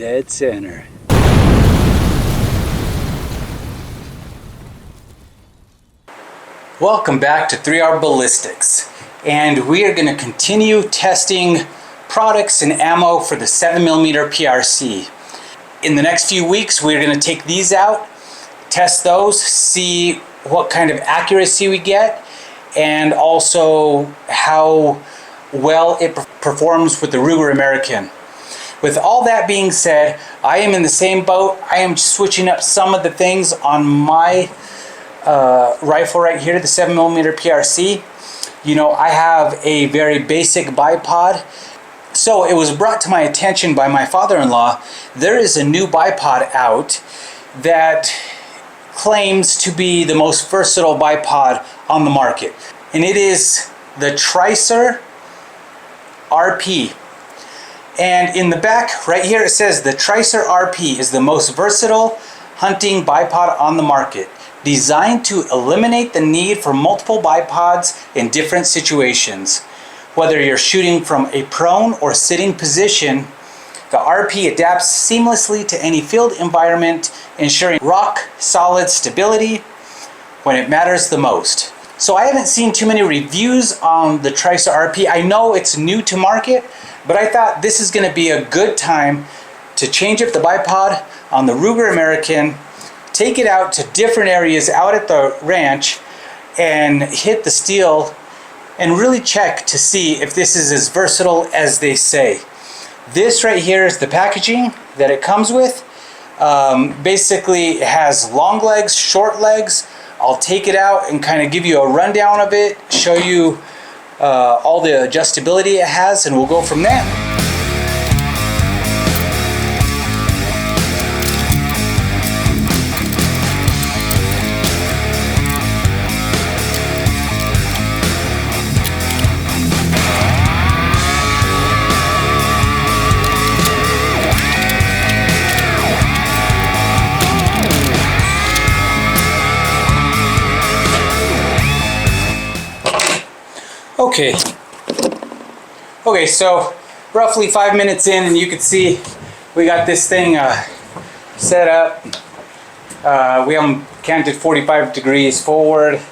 Dead center. Welcome back to 3R Ballistics, and we are going to continue testing products and ammo for the 7mm PRC. In the next few weeks, we're going to take these out, test those, see what kind of accuracy we get, and also how well it performs with the Ruger American. With all that being said, I am in the same boat. I am switching up some of the things on my rifle right here, the 7mm PRC. You know, I have a very basic bipod. So it was brought to my attention by my father-in-law. There is a new bipod out that claims to be the most versatile bipod on the market. And it is the Tricer RP. And in the back right here it says the Tricer RP is the most versatile hunting bipod on the market, designed to eliminate the need for multiple bipods in different situations. Whether you're shooting from a prone or sitting position, the RP adapts seamlessly to any field environment, ensuring rock solid stability when it matters the most. So I haven't seen too many reviews on the Tricer RP. I know it's new to market, but I thought this is going to be a good time to change up the bipod on the Ruger American, take it out to different areas out at the ranch, and hit the steel and really check to see if this is as versatile as they say. This right here is the packaging that it comes with. Basically it has long legs, short legs. I'll take it out and kind of give you a rundown of it, show you all the adjustability it has, and we'll go from there. Okay, so roughly 5 minutes in, and you can see we got this thing set up. We have them canted 45 degrees forward.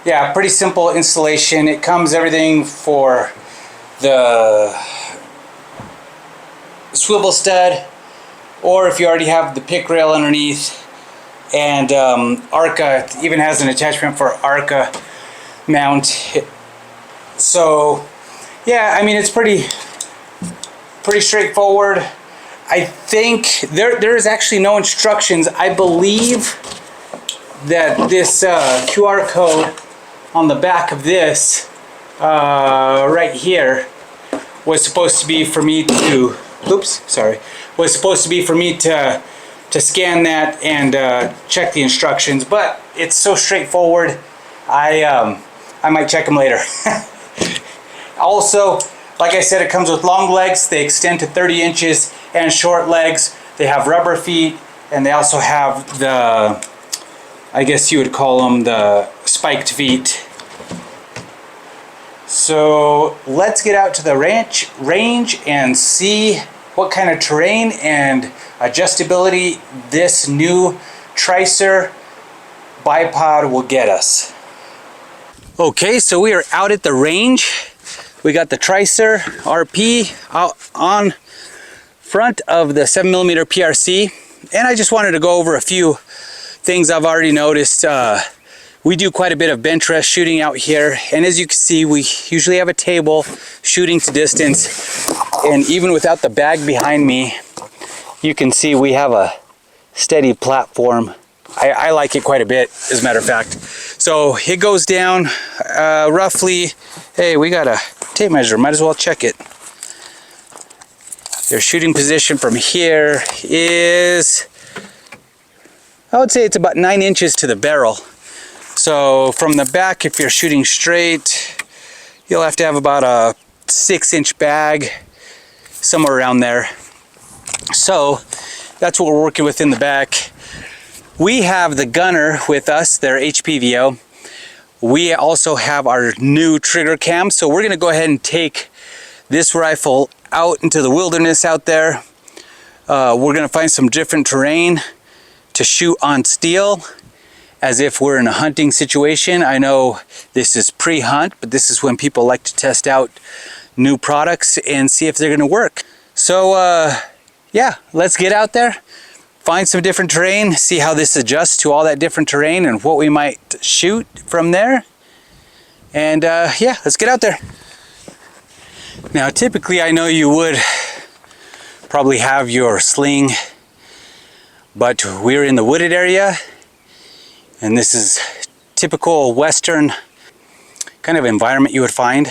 Yeah, pretty simple installation. It comes everything for the swivel stud, or if you already have the pick rail underneath. And ARCA even has an attachment for ARCA mount. So yeah, I mean, it's pretty straightforward. I think there is actually no instructions. I believe that this QR code on the back of this right here was supposed to be for me to scan that and check the instructions, but it's so straightforward. I might check them later. Also, like I said, it comes with long legs. They extend to 30 inches, and short legs. They have rubber feet, and they also have the, I guess you would call them the spiked feet. So let's get out to the range and see what kind of terrain and adjustability this new Tricer bipod will get us. Okay, so we are out at the range. We got the Tricer RP out on front of the 7mm PRC, and I just wanted to go over a few things I've already noticed. We do quite a bit of bench rest shooting out here, and as you can see, we usually have a table shooting to distance, and even without the bag behind me, you can see we have a steady platform. I like it quite a bit, as a matter of fact. So it goes down roughly, hey, we got a tape measure, might as well check it. Their shooting position from here is, I would say it's about 9 inches to the barrel. So from the back, if you're shooting straight, you'll have to have about a 6-inch bag, somewhere around there. So that's what we're working with in the back. We have the gunner with us, their HPVO. We also have our new trigger cam, so we're going to go ahead and take this rifle out into the wilderness out there. We're gonna find some different terrain to shoot on steel as if we're in a hunting situation. I know this is pre-hunt, but this is when people like to test out new products and see if they're gonna work. So yeah, let's get out there, find some different terrain, see how this adjusts to all that different terrain and what we might shoot from there. And yeah, let's get out there. Now typically I know you would probably have your sling, but we're in the wooded area and this is typical Western kind of environment you would find.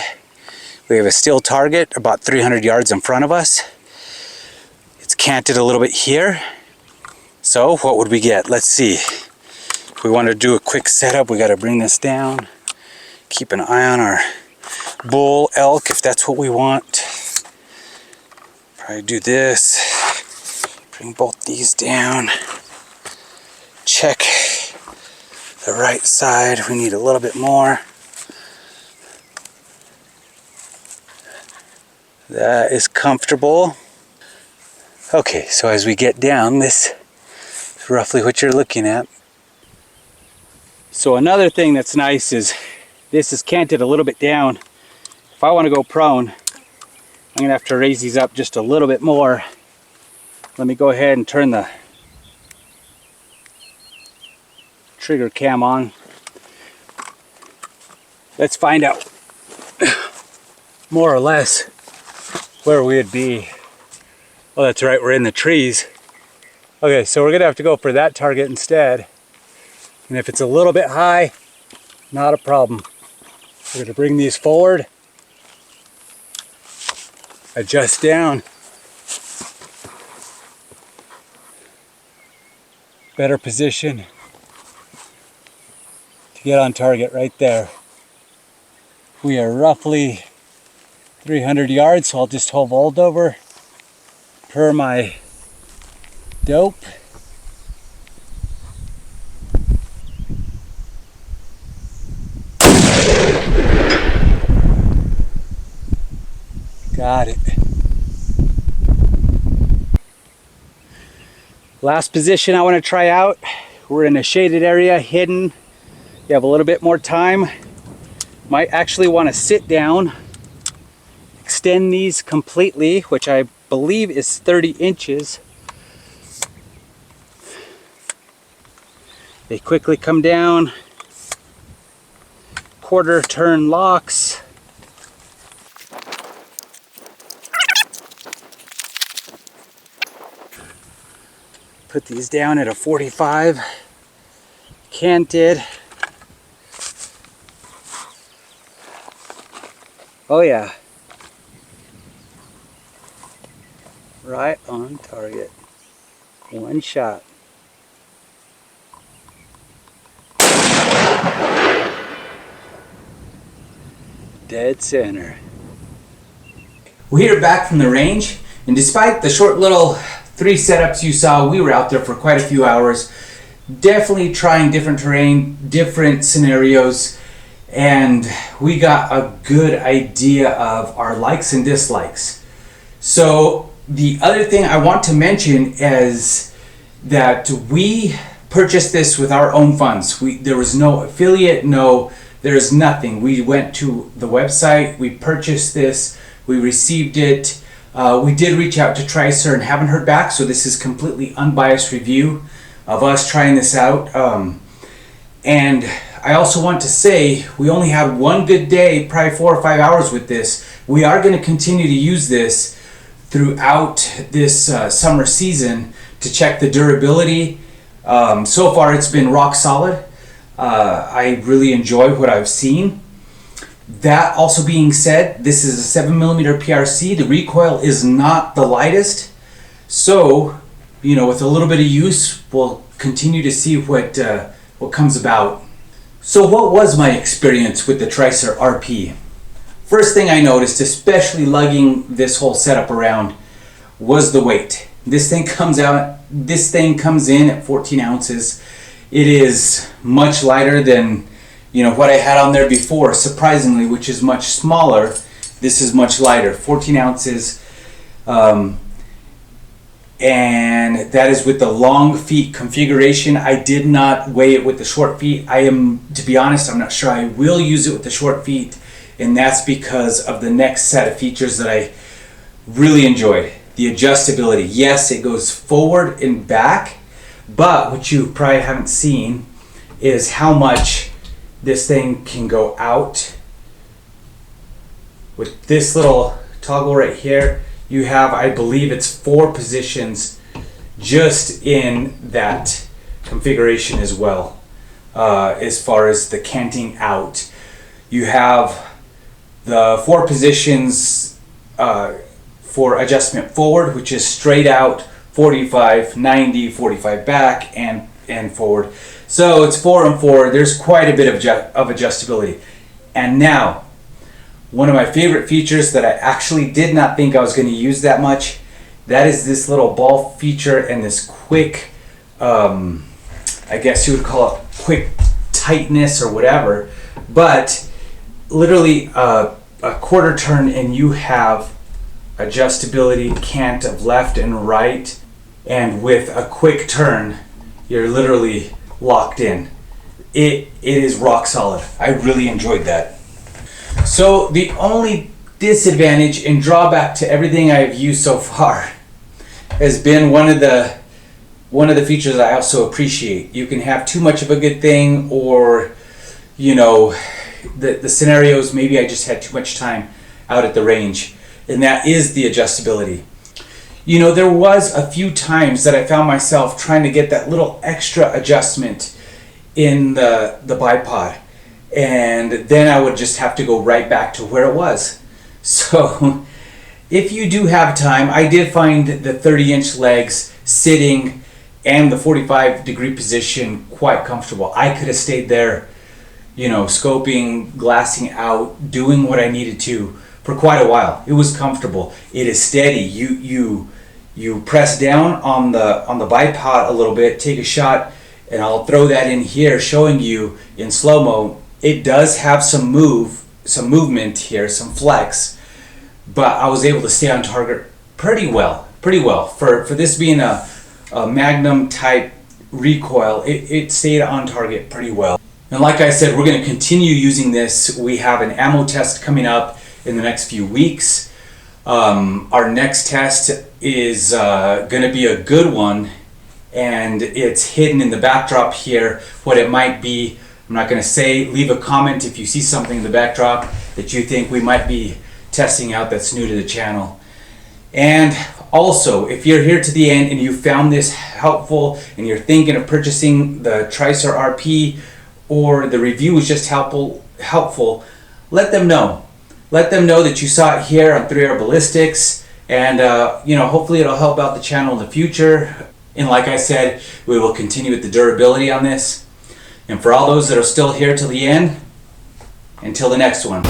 We have a steel target about 300 yards in front of us. It's canted a little bit here. So what would we get? Let's see. If we want to do a quick setup, we got to bring this down. Keep an eye on our bull, elk, if that's what we want. Probably do this. Bring both these down. Check the right side. We need a little bit more. That is comfortable. Okay, so as we get down, this is roughly what you're looking at. So another thing that's nice is this is canted a little bit down. If I want to go prone, I'm gonna have to raise these up just a little bit more. Let me go ahead and turn the trigger cam on. Let's find out more or less where we'd be. Oh, that's right, we're in the trees. Okay, so we're gonna have to go for that target instead. And if it's a little bit high, not a problem. We're gonna bring these forward, adjust down. Better position to get on target right there. We are roughly 300 yards, so I'll just hold over per my dope. Got it. Last position I want to try out. We're in a shaded area, hidden. You have a little bit more time. Might actually want to sit down, extend these completely, which I believe is 30 inches. They quickly come down. Quarter turn locks. Put these down at a 45. Canted. Oh yeah. Right on target. One shot. Dead center. We are back from the range, and despite the short little 3 setups you saw, we were out there for quite a few hours, definitely trying different terrain, different scenarios, and we got a good idea of our likes and dislikes. So the other thing I want to mention is that we purchased this with our own funds. There was no affiliate, there's nothing. We went to the website, we purchased this, we received it. We did reach out to Tricer and haven't heard back, so this is completely unbiased review of us trying this out. And I also want to say we only had one good day, probably 4 or 5 hours with this. We are going to continue to use this throughout this summer season to check the durability. So far it's been rock solid. I really enjoy what I've seen. That also being said, this is a 7mm PRC. The recoil is not the lightest. So, you know, with a little bit of use, we'll continue to see what comes about. So what was my experience with the Tricer RP? First thing I noticed, especially lugging this whole setup around, was the weight. This thing comes in at 14 ounces. It is much lighter than, you know, what I had on there before, surprisingly, which is much smaller. This is much lighter, 14 ounces. And that is with the long feet configuration. I did not weigh it with the short feet. To be honest, I'm not sure I will use it with the short feet, and that's because of the next set of features that I really enjoyed. The adjustability. Yes, it goes forward and back, but what you probably haven't seen is how much this thing can go out. With this little toggle right here, you have, I believe it's 4 positions just in that configuration as well. As far as the canting out, you have the 4 positions for adjustment forward, which is straight out, 45, 90, 45 back, and forward. So it's 4 and 4. There's quite a bit of adjustability. And now, one of my favorite features that I actually did not think I was going to use that much, that is this little ball feature and this quick, I guess you would call it quick tightness or whatever, but literally a quarter turn and you have adjustability, cant of left and right, and with a quick turn, you're literally locked in. It is rock solid. I really enjoyed that. So the only disadvantage and drawback to everything I've used so far has been one of the features I also appreciate. You can have too much of a good thing, or you know, the scenarios, maybe I just had too much time out at the range, and that is the adjustability. You know, there was a few times that I found myself trying to get that little extra adjustment in the bipod, and then I would just have to go right back to where it was. So if you do have time, I did find the 30-inch legs sitting and the 45-degree position quite comfortable. I could have stayed there, you know, scoping, glassing out, doing what I needed to for quite a while. It was comfortable. It is steady. You press down on the bipod a little bit, take a shot, and I'll throw that in here showing you in slow-mo. It does have some movement here, some flex, but I was able to stay on target pretty well. For this being a Magnum type recoil, it stayed on target pretty well. And like I said, we're going to continue using this. We have an ammo test coming up in the next few weeks. Our next test is going to be a good one, and it's hidden in the backdrop here, what it might be. I'm not going to say. Leave a comment if you see something in the backdrop that you think we might be testing out that's new to the channel. And also, if you're here to the end and you found this helpful and you're thinking of purchasing the Tricer RP, or the review was just helpful, let them know. Let them know that you saw it here on 3R Ballistics, and you know, hopefully it'll help out the channel in the future. And like I said, we will continue with the durability on this. And for all those that are still here till the end, until the next one.